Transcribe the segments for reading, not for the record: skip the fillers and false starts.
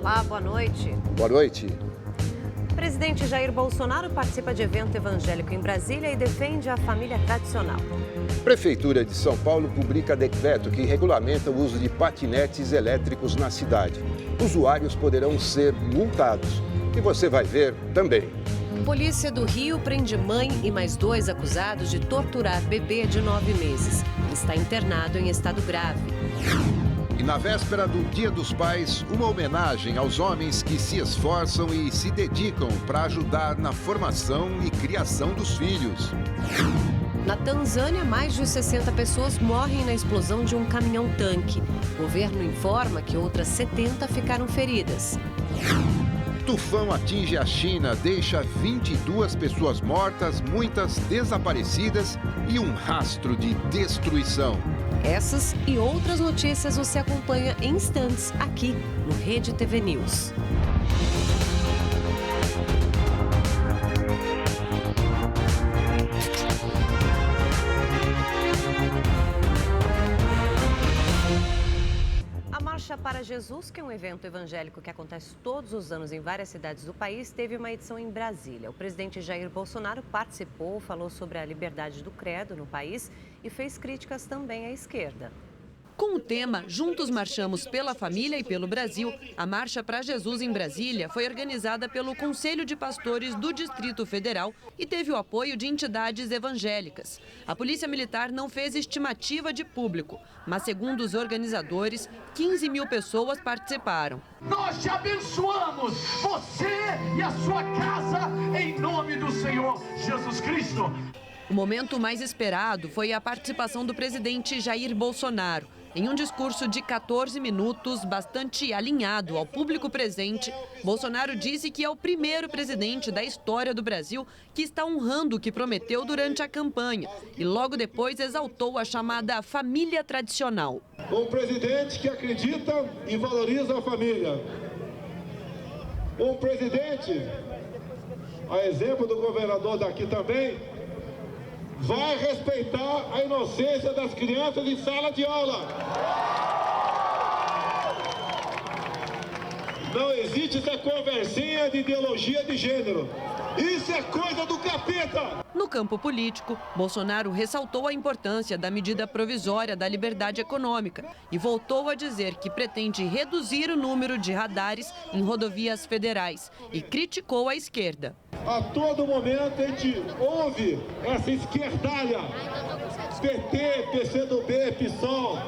Olá, boa noite. Boa noite. O presidente Jair Bolsonaro participa de evento evangélico em Brasília e defende a família tradicional. A Prefeitura de São Paulo publica decreto que regulamenta o uso de patinetes elétricos na cidade. Usuários poderão ser multados. E você vai ver também. Polícia do Rio prende mãe e mais 2 acusados de torturar bebê de 9 meses. Ele está internado em estado grave. E na véspera do Dia dos Pais, uma homenagem aos homens que se esforçam e se dedicam para ajudar na formação e criação dos filhos. Na Tanzânia, mais de 60 pessoas morrem na explosão de um caminhão-tanque. O governo informa que outras 70 ficaram feridas. Tufão atinge a China, deixa 22 pessoas mortas, muitas desaparecidas e um rastro de destruição. Essas e outras notícias você acompanha em instantes aqui no Rede TV News. A Marcha para Jesus, que é um evento evangélico que acontece todos os anos em várias cidades do país, teve uma edição em Brasília. O presidente Jair Bolsonaro participou, falou sobre a liberdade do credo no país e fez críticas também à esquerda. Com o tema Juntos Marchamos pela Família e pelo Brasil, a Marcha para Jesus em Brasília foi organizada pelo Conselho de Pastores do Distrito Federal e teve o apoio de entidades evangélicas. A Polícia Militar não fez estimativa de público, mas segundo os organizadores, 15 mil pessoas participaram. Nós te abençoamos, você e a sua casa, em nome do Senhor Jesus Cristo. O momento mais esperado foi a participação do presidente Jair Bolsonaro. Em um discurso de 14 minutos, bastante alinhado ao público presente, Bolsonaro disse que é o primeiro presidente da história do Brasil que está honrando o que prometeu durante a campanha e logo depois exaltou a chamada família tradicional. Um presidente que acredita e valoriza a família. Um presidente, a exemplo do governador daqui também, vai respeitar a inocência das crianças em sala de aula. Não existe essa conversinha de ideologia de gênero. Isso é coisa do capeta! No campo político, Bolsonaro ressaltou a importância da medida provisória da liberdade econômica e voltou a dizer que pretende reduzir o número de radares em rodovias federais e criticou a esquerda. A todo momento a gente ouve essa esquerdalha, PT, PCdoB, PSOL,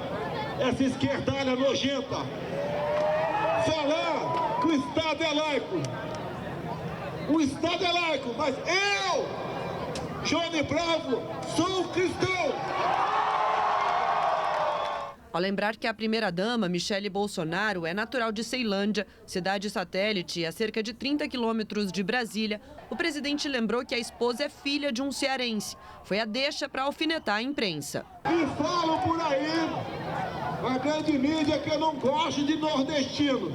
essa esquerdalha nojenta, falar que o Estado é laico. O Estado é laico, mas eu, Johnny Bravo, sou cristão. Ao lembrar que a primeira-dama, Michele Bolsonaro, é natural de Ceilândia, cidade satélite a cerca de 30 quilômetros de Brasília, o presidente lembrou que a esposa é filha de um cearense. Foi a deixa para alfinetar a imprensa. E falam por aí, a grande mídia, que eu não gosto de nordestino.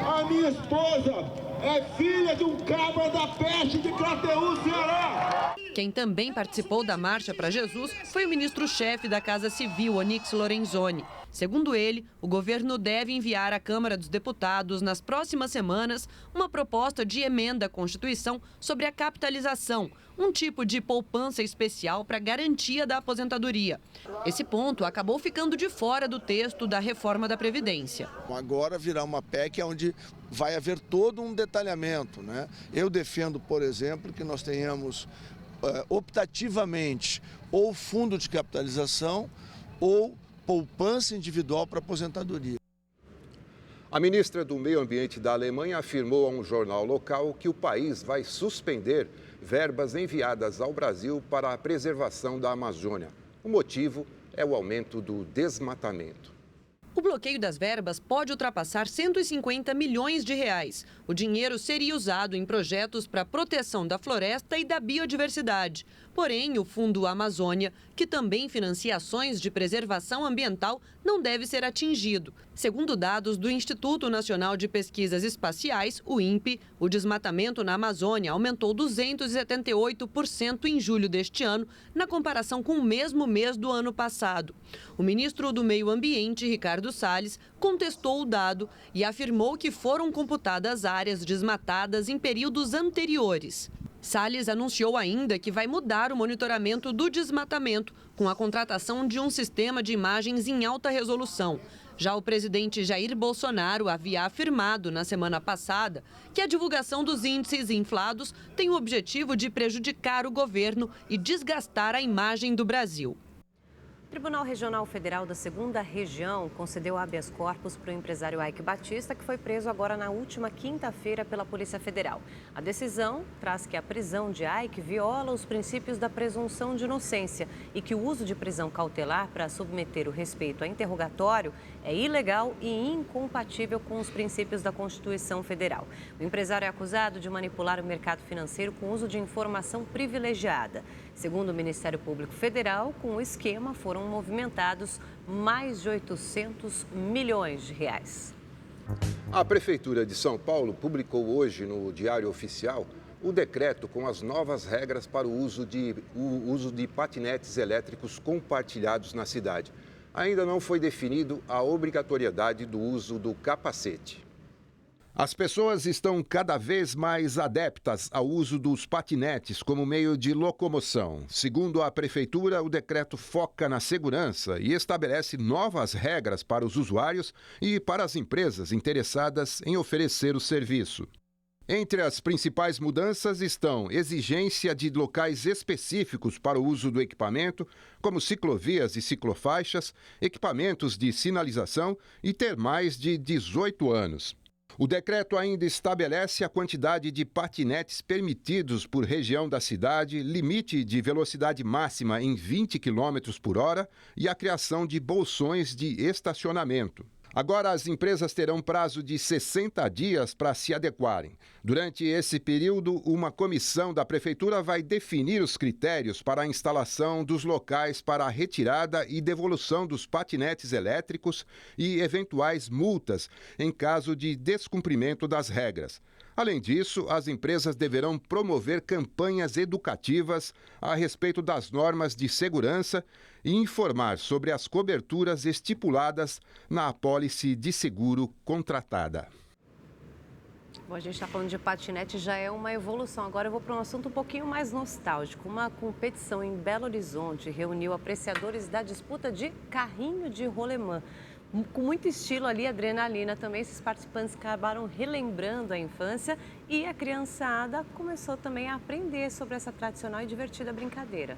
A minha esposa é filha de um cabra da peste de Crateús, Ceará. Quem também participou da Marcha para Jesus foi o ministro-chefe da Casa Civil, Onyx Lorenzoni. Segundo ele, o governo deve enviar à Câmara dos Deputados, nas próximas semanas, uma proposta de emenda à Constituição sobre a capitalização, um tipo de poupança especial para garantia da aposentadoria. Esse ponto acabou ficando de fora do texto da reforma da Previdência. Agora virá uma PEC onde vai haver todo um detalhamento, né? Eu defendo, por exemplo, que nós tenhamos optativamente ou fundo de capitalização ou poupança individual para aposentadoria. A ministra do Meio Ambiente da Alemanha afirmou a um jornal local que o país vai suspender verbas enviadas ao Brasil para a preservação da Amazônia. O motivo é o aumento do desmatamento. O bloqueio das verbas pode ultrapassar 150 milhões de reais. O dinheiro seria usado em projetos para a proteção da floresta e da biodiversidade. Porém, o Fundo Amazônia, que também financia ações de preservação ambiental, não deve ser atingido. Segundo dados do Instituto Nacional de Pesquisas Espaciais, o INPE, o desmatamento na Amazônia aumentou 278% em julho deste ano, na comparação com o mesmo mês do ano passado. O ministro do Meio Ambiente, Ricardo Ricardo Salles contestou o dado e afirmou que foram computadas áreas desmatadas em períodos anteriores. Salles anunciou ainda que vai mudar o monitoramento do desmatamento com a contratação de um sistema de imagens em alta resolução. Já o presidente Jair Bolsonaro havia afirmado na semana passada que a divulgação dos índices inflados tem o objetivo de prejudicar o governo e desgastar a imagem do Brasil. O Tribunal Regional Federal da 2ª Região concedeu habeas corpus para o empresário Eike Batista, que foi preso agora na última quinta-feira pela Polícia Federal. A decisão traz que a prisão de Eike viola os princípios da presunção de inocência e que o uso de prisão cautelar para submeter o respeito a interrogatório é ilegal e incompatível com os princípios da Constituição Federal. O empresário é acusado de manipular o mercado financeiro com uso de informação privilegiada. Segundo o Ministério Público Federal, com o esquema foram movimentados mais de 800 milhões de reais. A Prefeitura de São Paulo publicou hoje no Diário Oficial o decreto com as novas regras para o uso de patinetes elétricos compartilhados na cidade. Ainda não foi definido a obrigatoriedade do uso do capacete. As pessoas estão cada vez mais adeptas ao uso dos patinetes como meio de locomoção. Segundo a Prefeitura, o decreto foca na segurança e estabelece novas regras para os usuários e para as empresas interessadas em oferecer o serviço. Entre as principais mudanças estão exigência de locais específicos para o uso do equipamento, como ciclovias e ciclofaixas, equipamentos de sinalização e ter mais de 18 anos. O decreto ainda estabelece a quantidade de patinetes permitidos por região da cidade, limite de velocidade máxima em 20 km por hora e a criação de bolsões de estacionamento. Agora, as empresas terão prazo de 60 dias para se adequarem. Durante esse período, uma comissão da Prefeitura vai definir os critérios para a instalação dos locais para a retirada e devolução dos patinetes elétricos e eventuais multas em caso de descumprimento das regras. Além disso, as empresas deverão promover campanhas educativas a respeito das normas de segurança e informar sobre as coberturas estipuladas na apólice de seguro contratada. Bom, a gente está falando de patinete, já é uma evolução. Agora eu vou para um assunto um pouquinho mais nostálgico. Uma competição em Belo Horizonte reuniu apreciadores da disputa de carrinho de rolemã. Com muito estilo ali, adrenalina também, esses participantes acabaram relembrando a infância e a criançada começou também a aprender sobre essa tradicional e divertida brincadeira.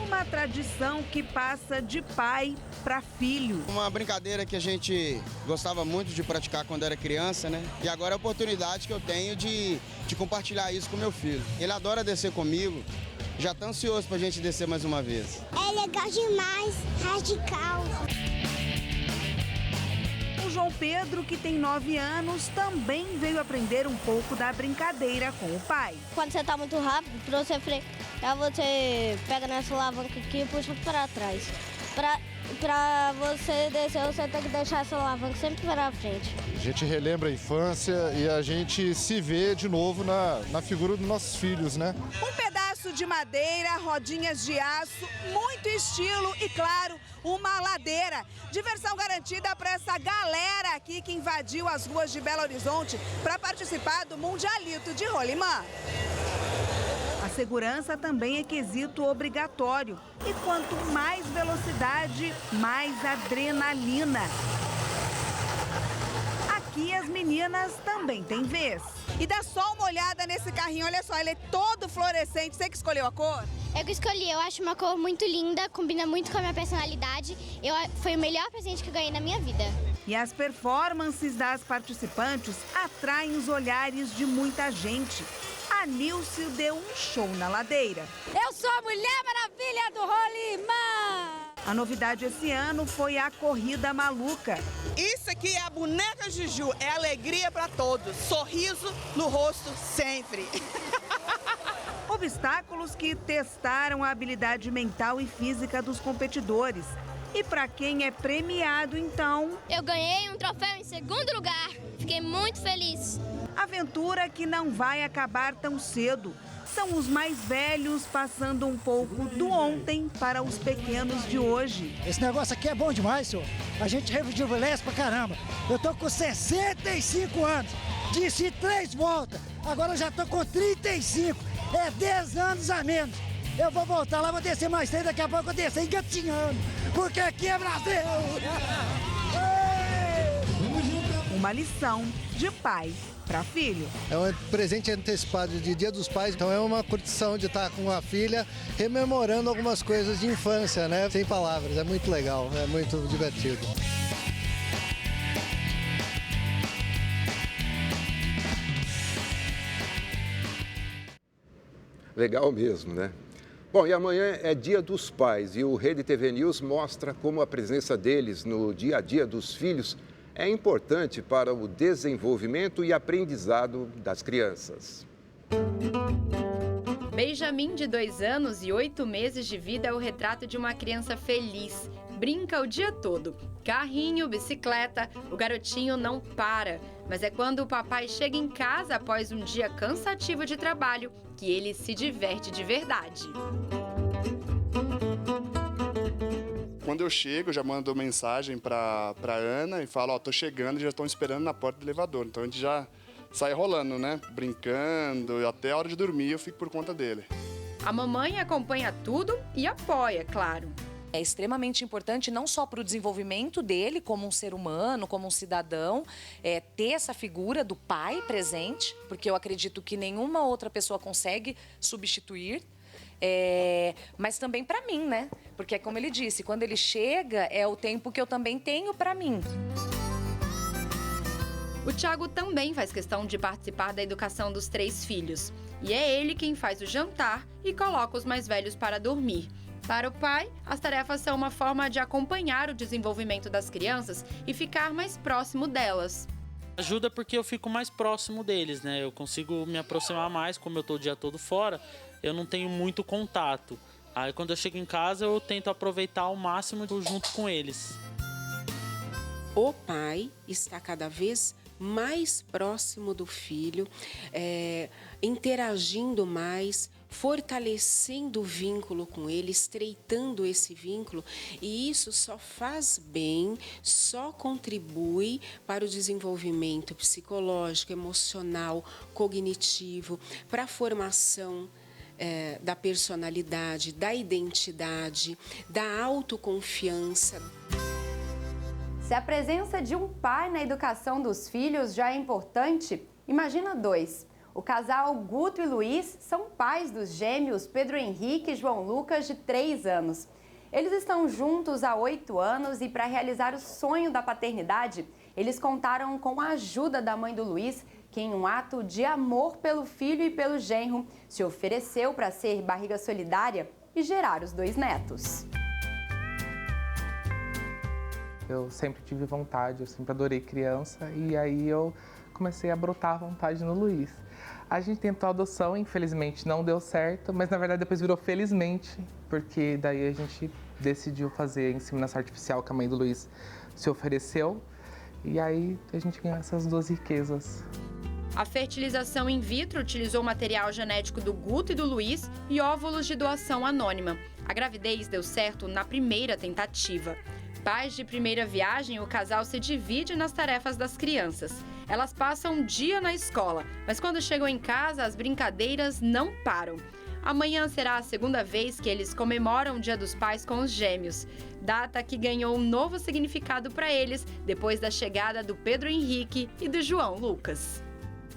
Uma tradição que passa de pai para filho. Uma brincadeira que a gente gostava muito de praticar quando era criança, né? E agora é a oportunidade que eu tenho de compartilhar isso com meu filho. Ele adora descer comigo, já está ansioso para a gente descer mais uma vez. É legal demais, radical. O João Pedro, que tem 9 anos, também veio aprender um pouco da brincadeira com o pai. Quando você está muito rápido, para você frear, você pega nessa alavanca aqui e puxa para trás. Para você descer, você tem que deixar essa alavanca sempre para frente. A gente relembra a infância e a gente se vê de novo na figura dos nossos filhos, né? Um pedaço de madeira, rodinhas de aço, muito estilo e, claro, uma ladeira. Diversão garantida para essa galera aqui que invadiu as ruas de Belo Horizonte para participar do Mundialito de Rolimã. A segurança também é quesito obrigatório. E quanto mais velocidade, mais adrenalina. Aqui as meninas também têm vez. E dá só uma olhada nesse carrinho, olha só, ele é todo fluorescente. Você que escolheu a cor? Eu que escolhi, eu acho uma cor muito linda, combina muito com a minha personalidade. Foi o melhor presente que eu ganhei na minha vida. E as performances das participantes atraem os olhares de muita gente. A Nilce deu um show na ladeira. Eu sou a Mulher Maravilha do Rolimã! A novidade esse ano foi a Corrida Maluca. Isso aqui é a boneca Juju, é alegria para todos, sorriso no rosto sempre. Obstáculos que testaram a habilidade mental e física dos competidores. E para quem é premiado, então... Eu ganhei um troféu em segundo lugar, fiquei muito feliz. Aventura que não vai acabar tão cedo. São os mais velhos passando um pouco do ontem para os pequenos de hoje. Esse negócio aqui é bom demais, senhor. A gente rejuvenesce pra caramba. Eu tô com 65 anos. Desci 3 voltas. Agora eu já tô com 35. É 10 anos a menos. Eu vou voltar lá, vou descer mais 3, daqui a pouco eu descer engatinhando. Porque aqui é Brasil. Uma lição de pai para filho. É um presente antecipado de Dia dos Pais, então é uma curtição de estar com a filha, rememorando algumas coisas de infância, né? Sem palavras, é muito legal, é muito divertido. Legal mesmo, né? Bom, e amanhã é Dia dos Pais e o Rede TV News mostra como a presença deles no dia a dia dos filhos é importante para o desenvolvimento e aprendizado das crianças. Benjamin, de 2 anos e 8 meses de vida, é o retrato de uma criança feliz. Brinca o dia todo. Carrinho, bicicleta, o garotinho não para. Mas é quando o papai chega em casa após um dia cansativo de trabalho que ele se diverte de verdade. Quando eu chego, já mando mensagem para Ana e falo, tô chegando, já estão esperando na porta do elevador. Então a gente já sai rolando, né? Brincando, até a hora de dormir eu fico por conta dele. A mamãe acompanha tudo e apoia, claro. É extremamente importante não só para o desenvolvimento dele como um ser humano, como um cidadão, ter essa figura do pai presente, porque eu acredito que nenhuma outra pessoa consegue substituir. Mas também para mim, né? Porque, como ele disse, quando ele chega, é o tempo que eu também tenho para mim. O Thiago também faz questão de participar da educação dos 3 filhos. E é ele quem faz o jantar e coloca os mais velhos para dormir. Para o pai, as tarefas são uma forma de acompanhar o desenvolvimento das crianças e ficar mais próximo delas. Ajuda porque eu fico mais próximo deles, né? Eu consigo me aproximar mais, como eu estou o dia todo fora, eu não tenho muito contato. Aí quando eu chego em casa eu tento aproveitar ao máximo junto com eles. O pai está cada vez mais próximo do filho, interagindo mais, fortalecendo o vínculo com ele, estreitando esse vínculo, e isso só faz bem, só contribui para o desenvolvimento psicológico, emocional, cognitivo, para a formação da personalidade, da identidade, da autoconfiança. Se a presença de um pai na educação dos filhos já é importante, imagina 2. O casal Guto e Luiz são pais dos gêmeos Pedro Henrique e João Lucas, de 3 anos. Eles estão juntos há 8 anos e, para realizar o sonho da paternidade, eles contaram com a ajuda da mãe do Luiz, que, em um ato de amor pelo filho e pelo genro, se ofereceu para ser barriga solidária e gerar os 2 netos. Eu sempre tive vontade, eu sempre adorei criança e aí eu comecei a brotar a vontade no Luiz. A gente tentou a adoção, infelizmente não deu certo, mas na verdade depois virou felizmente, porque daí a gente decidiu fazer a inseminação artificial que a mãe do Luiz se ofereceu e aí a gente ganhou essas 2 riquezas. A fertilização in vitro utilizou material genético do Guto e do Luiz e óvulos de doação anônima. A gravidez deu certo na primeira tentativa. Pais de primeira viagem, o casal se divide nas tarefas das crianças. Elas passam um dia na escola, mas quando chegam em casa, as brincadeiras não param. Amanhã será a 2ª vez que eles comemoram o Dia dos Pais com os gêmeos. Data que ganhou um novo significado para eles depois da chegada do Pedro Henrique e do João Lucas.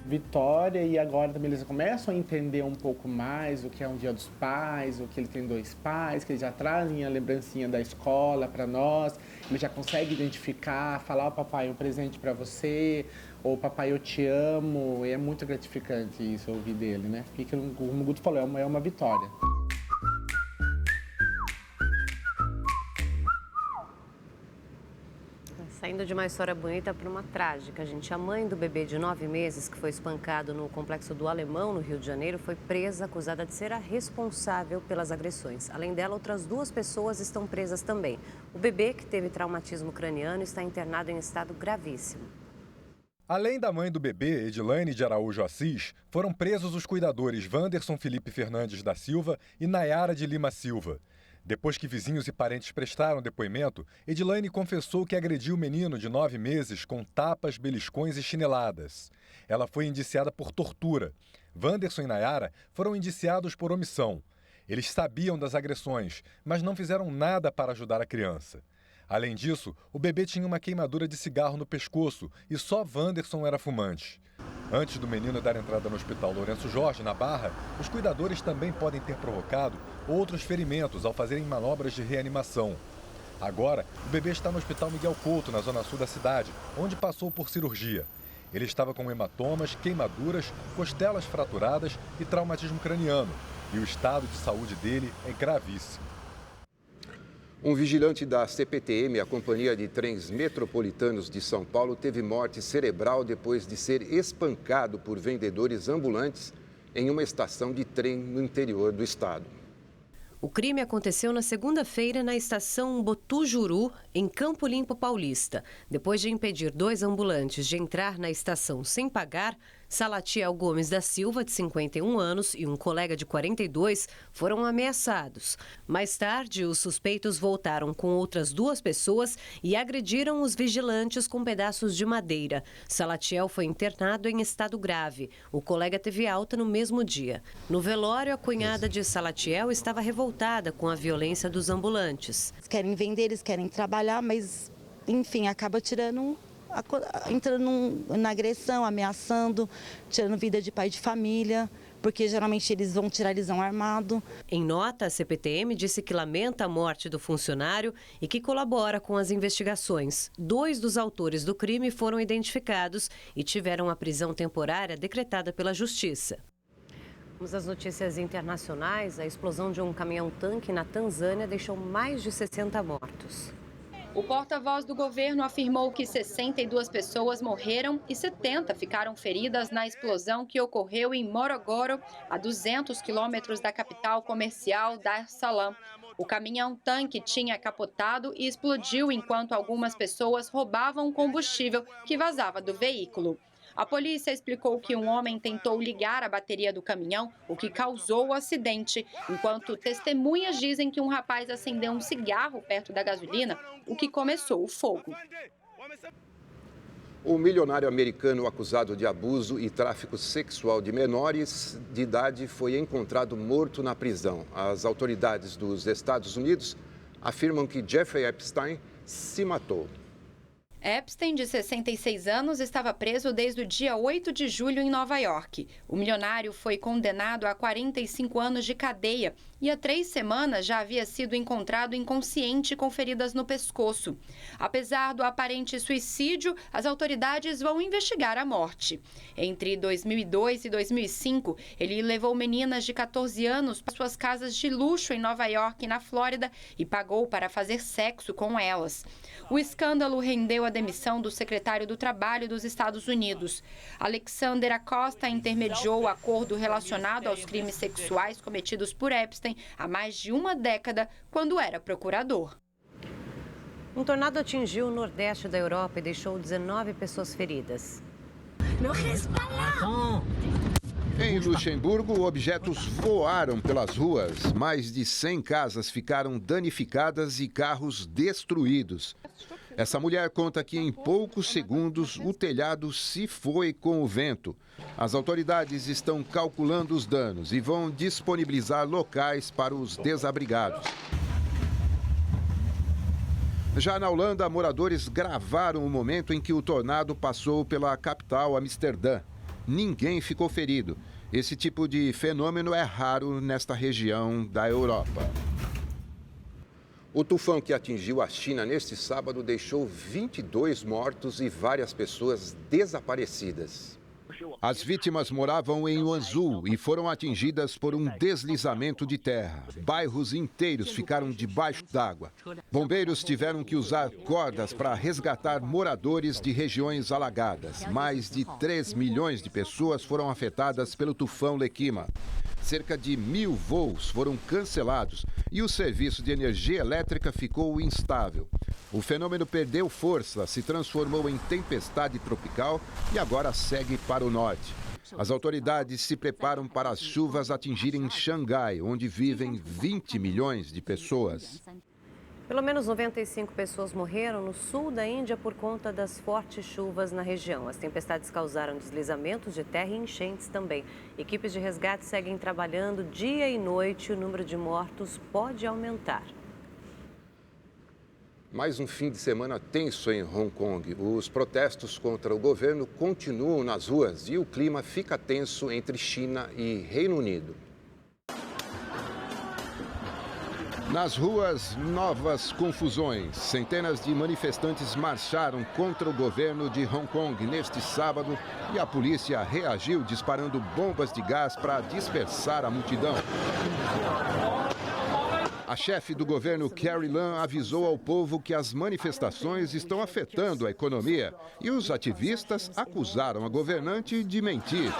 Vitória, e agora também eles começam a entender um pouco mais o que é um Dia dos Pais, o que ele tem 2 pais, que eles já trazem a lembrancinha da escola para nós, ele já consegue identificar, falar, papai, um presente para você, ou papai, eu te amo, e é muito gratificante isso, ouvir dele, né? E como o Guto falou, é uma vitória. Saindo de uma história bonita para uma trágica, gente. A mãe do bebê de 9 meses, que foi espancado no Complexo do Alemão, no Rio de Janeiro, foi presa, acusada de ser a responsável pelas agressões. Além dela, outras 2 pessoas estão presas também. O bebê, que teve traumatismo craniano, está internado em estado gravíssimo. Além da mãe do bebê, Edilane de Araújo Assis, foram presos os cuidadores Wanderson Felipe Fernandes da Silva e Nayara de Lima Silva. Depois que vizinhos e parentes prestaram depoimento, Edilane confessou que agrediu o menino de 9 meses com tapas, beliscões e chineladas. Ela foi indiciada por tortura. Wanderson e Nayara foram indiciados por omissão. Eles sabiam das agressões, mas não fizeram nada para ajudar a criança. Além disso, o bebê tinha uma queimadura de cigarro no pescoço e só Wanderson era fumante. Antes do menino dar entrada no Hospital Lourenço Jorge, na Barra, os cuidadores também podem ter provocado outros ferimentos ao fazerem manobras de reanimação. Agora, o bebê está no Hospital Miguel Couto, na zona sul da cidade, onde passou por cirurgia. Ele estava com hematomas, queimaduras, costelas fraturadas e traumatismo craniano. E o estado de saúde dele é gravíssimo. Um vigilante da CPTM, a Companhia de Trens Metropolitanos de São Paulo, teve morte cerebral depois de ser espancado por vendedores ambulantes em uma estação de trem no interior do estado. O crime aconteceu na segunda-feira na estação Botujuru, em Campo Limpo Paulista. Depois de impedir 2 ambulantes de entrar na estação sem pagar, Salatiel Gomes da Silva, de 51 anos, e um colega de 42 foram ameaçados. Mais tarde, os suspeitos voltaram com outras 2 pessoas e agrediram os vigilantes com pedaços de madeira. Salatiel foi internado em estado grave. O colega teve alta no mesmo dia. No velório, a cunhada de Salatiel estava revoltada com a violência dos ambulantes. Eles querem vender, eles querem trabalhar, mas, enfim, acaba entrando na agressão, ameaçando, tirando vida de pai de família, porque geralmente eles vão armado. Em nota, a CPTM disse que lamenta a morte do funcionário e que colabora com as investigações. 2 dos autores do crime foram identificados e tiveram a prisão temporária decretada pela Justiça. Vamos às notícias internacionais. A explosão de um caminhão-tanque na Tanzânia deixou mais de 60 mortos. O porta-voz do governo afirmou que 62 pessoas morreram e 70 ficaram feridas na explosão que ocorreu em Morogoro, a 200 quilômetros da capital comercial Dar es Salaam. O caminhão-tanque tinha capotado e explodiu enquanto algumas pessoas roubavam combustível que vazava do veículo. A polícia explicou que um homem tentou ligar a bateria do caminhão, o que causou o acidente, enquanto testemunhas dizem que um rapaz acendeu um cigarro perto da gasolina, o que começou o fogo. O milionário americano acusado de abuso e tráfico sexual de menores de idade foi encontrado morto na prisão. As autoridades dos Estados Unidos afirmam que Jeffrey Epstein se matou. Epstein, de 66 anos, estava preso desde o dia 8 de julho em Nova York. O milionário foi condenado a 45 anos de cadeia e há 3 semanas já havia sido encontrado inconsciente com feridas no pescoço. Apesar do aparente suicídio, as autoridades vão investigar a morte. Entre 2002 e 2005, ele levou meninas de 14 anos para suas casas de luxo em Nova York e na Flórida e pagou para fazer sexo com elas. O escândalo rendeu a demissão do secretário do Trabalho dos Estados Unidos. Alexander Acosta intermediou o acordo relacionado aos crimes sexuais cometidos por Epstein há mais de uma década, quando era procurador. Um tornado atingiu o nordeste da Europa e deixou 19 pessoas feridas. Em Luxemburgo, objetos voaram pelas ruas. Mais de 100 casas ficaram danificadas e carros destruídos. Essa mulher conta que em poucos segundos o telhado se foi com o vento. As autoridades estão calculando os danos e vão disponibilizar locais para os desabrigados. Já na Holanda, moradores gravaram o momento em que o tornado passou pela capital, Amsterdã. Ninguém ficou ferido. Esse tipo de fenômeno é raro nesta região da Europa. O tufão que atingiu a China neste sábado deixou 22 mortos e várias pessoas desaparecidas. As vítimas moravam em Guangzhou e foram atingidas por um deslizamento de terra. Bairros inteiros ficaram debaixo d'água. Bombeiros tiveram que usar cordas para resgatar moradores de regiões alagadas. Mais de 3 milhões de pessoas foram afetadas pelo tufão Lekima. Cerca de 1.000 voos foram cancelados e o serviço de energia elétrica ficou instável. O fenômeno perdeu força, se transformou em tempestade tropical e agora segue para o norte. As autoridades se preparam para as chuvas atingirem Xangai, onde vivem 20 milhões de pessoas. Pelo menos 95 pessoas morreram no sul da Índia por conta das fortes chuvas na região. As tempestades causaram deslizamentos de terra e enchentes também. Equipes de resgate seguem trabalhando dia e noite. O número de mortos pode aumentar. Mais um fim de semana tenso em Hong Kong. Os protestos contra o governo continuam nas ruas e o clima fica tenso entre China e Reino Unido. Nas ruas, novas confusões. Centenas de manifestantes marcharam contra o governo de Hong Kong neste sábado e a polícia reagiu disparando bombas de gás para dispersar a multidão. A chefe do governo, Carrie Lam, avisou ao povo que as manifestações estão afetando a economia e os ativistas acusaram a governante de mentir.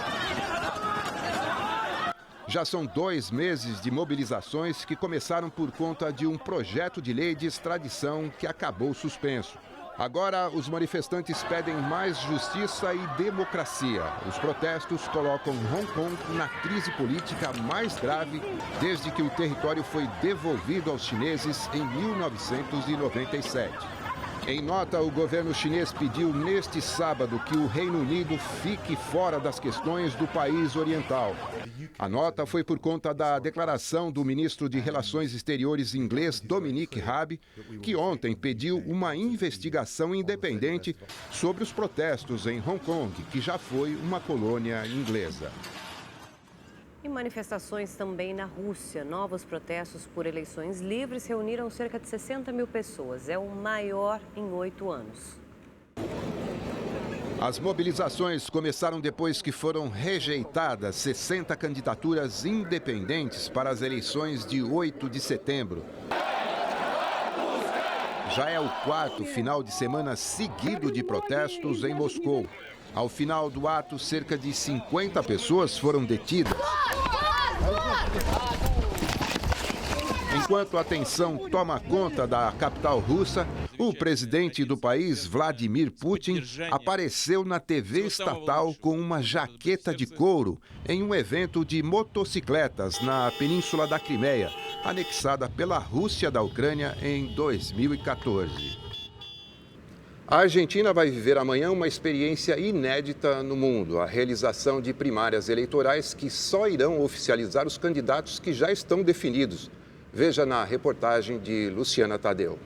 Já são 2 meses de mobilizações que começaram por conta de um projeto de lei de extradição que acabou suspenso. Agora, os manifestantes pedem mais justiça e democracia. Os protestos colocam Hong Kong na crise política mais grave desde que o território foi devolvido aos chineses em 1997. Em nota, o governo chinês pediu neste sábado que o Reino Unido fique fora das questões do país oriental. A nota foi por conta da declaração do ministro de Relações Exteriores inglês, Dominic Raab, que ontem pediu uma investigação independente sobre os protestos em Hong Kong, que já foi uma colônia inglesa. E manifestações também na Rússia. Novos protestos por eleições livres reuniram cerca de 60 mil pessoas. É o maior em 8 anos. As mobilizações começaram depois que foram rejeitadas 60 candidaturas independentes para as eleições de 8 de setembro. Já é o 4º final de semana seguido de protestos em Moscou. Ao final do ato, cerca de 50 pessoas foram detidas. Enquanto a tensão toma conta da capital russa, o presidente do país, Vladimir Putin, apareceu na TV estatal com uma jaqueta de couro em um evento de motocicletas na Península da Crimeia, anexada pela Rússia da Ucrânia em 2014. A Argentina vai viver amanhã uma experiência inédita no mundo, a realização de primárias eleitorais que só irão oficializar os candidatos que já estão definidos. Veja na reportagem de Luciana Tadeu.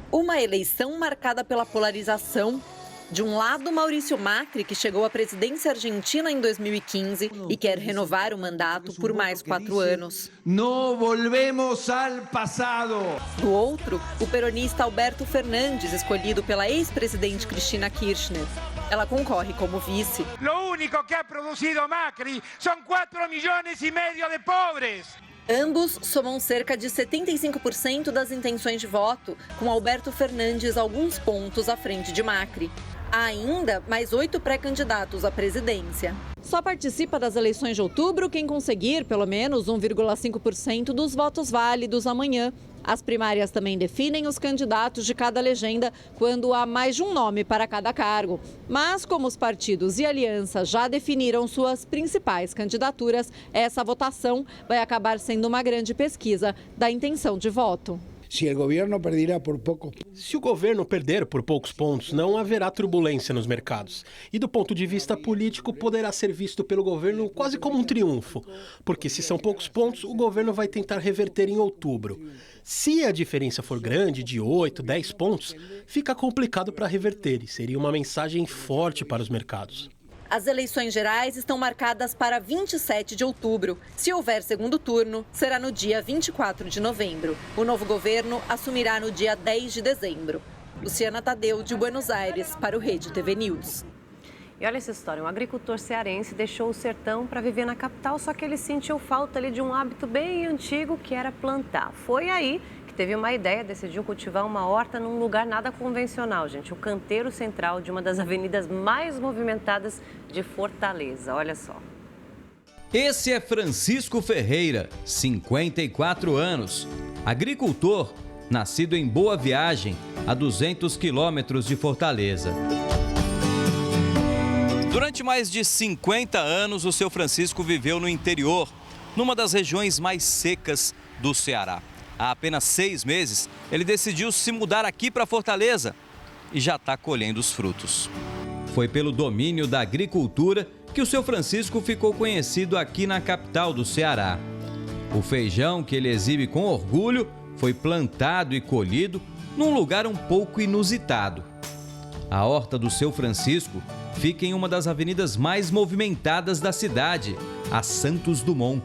Uma eleição marcada pela polarização. De um lado, Maurício Macri, que chegou à presidência argentina em 2015 e quer renovar o mandato por mais 4 anos. Não volvemos ao passado. Do outro, o peronista Alberto Fernandes, escolhido pela ex-presidente Cristina Kirchner. Ela concorre como vice. O único que ha produzido Macri são 4,5 milhões de pobres. Ambos somam cerca de 75% das intenções de voto, com Alberto Fernandes alguns pontos à frente de Macri. Há ainda mais 8 pré-candidatos à presidência. Só participa das eleições de outubro quem conseguir pelo menos 1,5% dos votos válidos amanhã. As primárias também definem os candidatos de cada legenda quando há mais de um nome para cada cargo. Mas como os partidos e alianças já definiram suas principais candidaturas, essa votação vai acabar sendo uma grande pesquisa da intenção de voto. Se o governo perderá por pouco. Se o governo perder por poucos pontos, não haverá turbulência nos mercados. E do ponto de vista político, poderá ser visto pelo governo quase como um triunfo. Porque se são poucos pontos, o governo vai tentar reverter em outubro. Se a diferença for grande, de 8, 10 pontos, fica complicado para reverter e seria uma mensagem forte para os mercados. As eleições gerais estão marcadas para 27 de outubro. Se houver segundo turno, será no dia 24 de novembro. O novo governo assumirá no dia 10 de dezembro. Luciana Tadeu, de Buenos Aires, para o Rede TV News. E olha essa história, um agricultor cearense deixou o sertão para viver na capital, só que ele sentiu falta ali de um hábito bem antigo, que era plantar. Foi aí que teve uma ideia, decidiu cultivar uma horta num lugar nada convencional, gente. O canteiro central de uma das avenidas mais movimentadas de Fortaleza, olha só. Esse é Francisco Ferreira, 54 anos, agricultor, nascido em Boa Viagem, a 200 quilômetros de Fortaleza. Durante mais de 50 anos, o seu Francisco viveu no interior, numa das regiões mais secas do Ceará. Há apenas 6 meses, ele decidiu se mudar aqui para Fortaleza e já está colhendo os frutos. Foi pelo domínio da agricultura que o seu Francisco ficou conhecido aqui na capital do Ceará. O feijão que ele exibe com orgulho foi plantado e colhido num lugar um pouco inusitado. A horta do seu Francisco fica em uma das avenidas mais movimentadas da cidade, a Santos Dumont.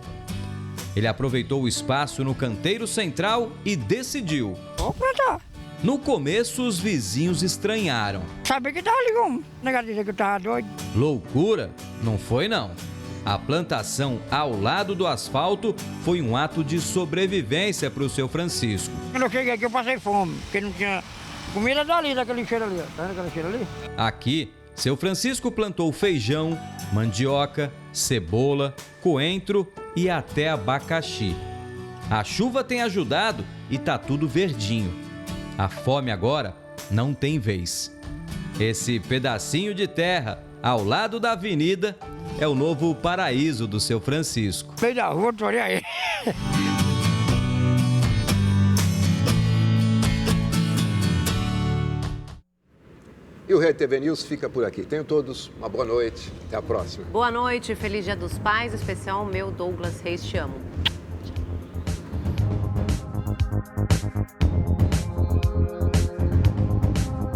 Ele aproveitou o espaço no canteiro central e decidiu. Vou plantar. No começo, os vizinhos estranharam. Sabia que tava ligando, negativa que eu tava doido. Loucura? Não foi não. A plantação ao lado do asfalto foi um ato de sobrevivência para o seu Francisco. Quando eu cheguei aqui eu passei fome, porque não tinha comida dali, daquele cheiro ali. Tá vendo aquele cheiro ali? Aqui, seu Francisco plantou feijão, mandioca, cebola, coentro e até abacaxi. A chuva tem ajudado e tá tudo verdinho. A fome agora não tem vez. Esse pedacinho de terra ao lado da avenida é o novo paraíso do seu Francisco. Meio da rua, olha aí. E o Rede TV News fica por aqui. Tenham todos uma boa noite. Até a próxima. Boa noite, feliz Dia dos Pais, especial meu Douglas Reis, te amo.